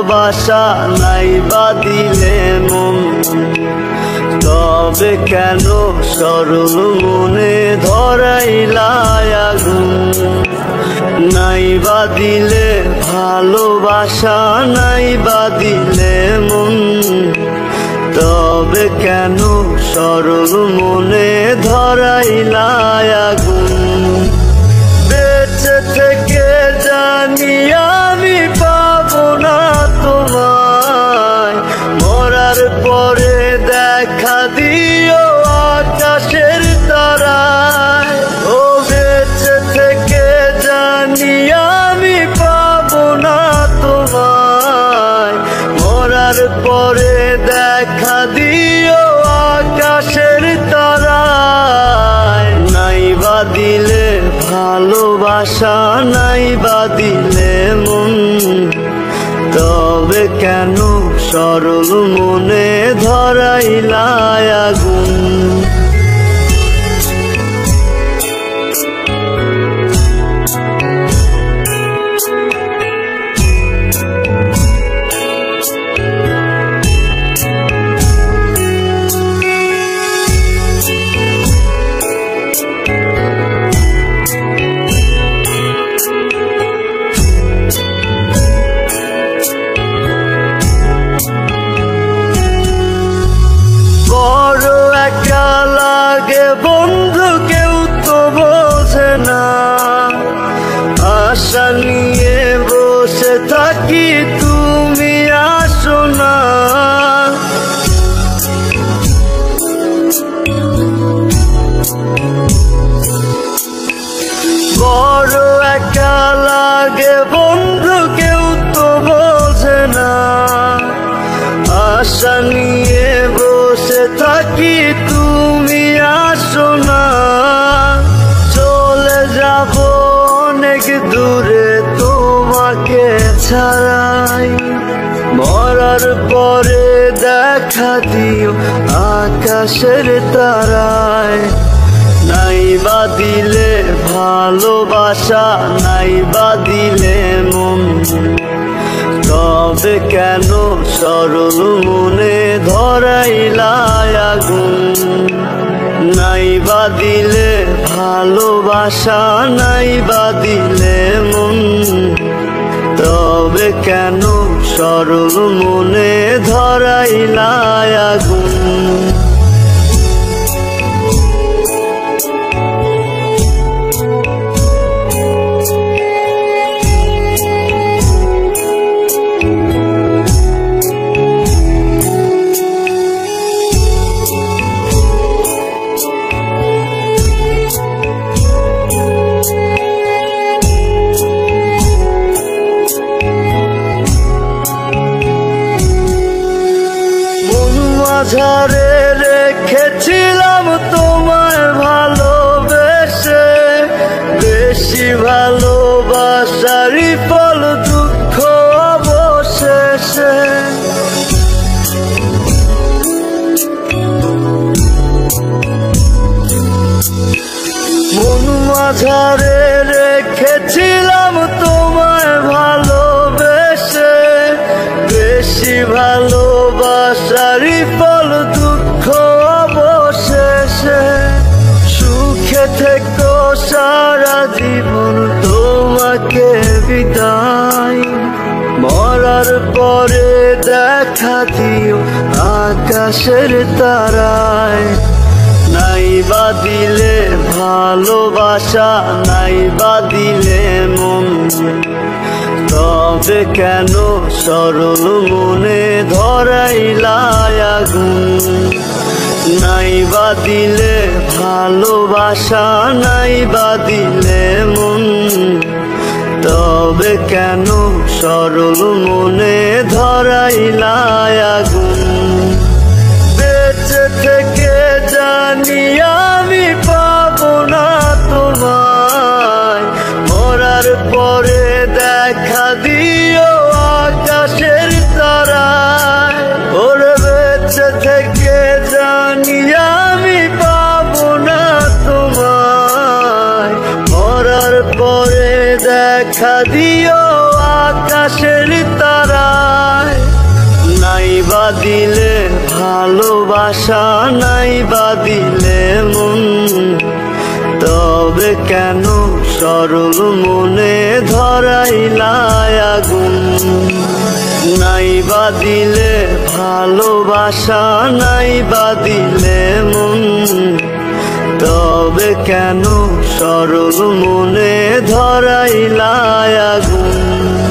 ভালোবাসা নাই বা দিলে মন, তবে কেন সরল মনে ধরাইলা আগুন। নাই বা দিলে ভালোবাসা নাই বা দিলে মন, তবে কেন সরল মনে ধরাইলা আগুন। বেঁচে থেকে জানি আমি পাবো না তোমায়, মরার পরে দেখা দিও আকাশের তারায়। ও বেঁচে থেকে জানি আমি পাবো না তোমায়, মরার পরে দেখা দিও আকাশের তারায়। নাই বা দিলে ভালোবাসা নাই বা দিলে মন, তবে কেন সরল মনে ধরাইলা আগুন। বন্ধু কেউ তো বোঝে না, আশা নিয়ে বসে থাকি তুমি আসো না। বড় একা লাগে বন্ধু কেউ তো বোঝে না, আশা নিয়ে বসে থাকি তুমি আসো না। চলে যাব অনেক দূরে তোমাকে ছাড়াই, মরার পরে দেখা দিও আকাশের তারায়। নাই বা দিলে ভালোবাসা নাই বা দিলে মন, তবে কেন সরল মনে ধরাইলা আগুন। নাই বা দিলে ভালোবাসা নাই বা দিলে মন, তবে কেন সরল মনে ধরাইলা আগুন। মাঝারে রেখেছিলাম তোমায় ভালোবেসে, বেশি ভালোবাসারই ফল দুঃখ অবশেষে। মন মাঝারে রেখেছিলাম তোমায় ভালোবেসে, বেশি ভালোবাসারই ফল দুঃখ অবশেষে। সুখে থেকো সারা জীবন তোমাকে বিদায়, মরার পরে দেখা দিও আকাশের তারায়। নাই বা দিলে ভালোবাসা নাই বা দিলে মন, তবে কেন সরল মনে ধরাইলা আগুন। নাই বা দিলে ভালোবাসা নাই বা দিলে মন, তবে কেন সরল মনে ধরাইলা আগুন। বেঁচে থেকে জানি আমি পাবো না তোমায়, মরার পরে দেখা দিও আকাশের তারায়। ওরে বেঁচে থেকে জানি আমি পাবো না তোমায়, মরার পরে দেখা দিও আকাশের তারায়। কেন সরল মনে ধরাইলায় আগুন। নাই বা দিলে ভালোবাসা, নাই বা দিলে মন, তবে কেন সরল মনে ধরাইলায় আগুন।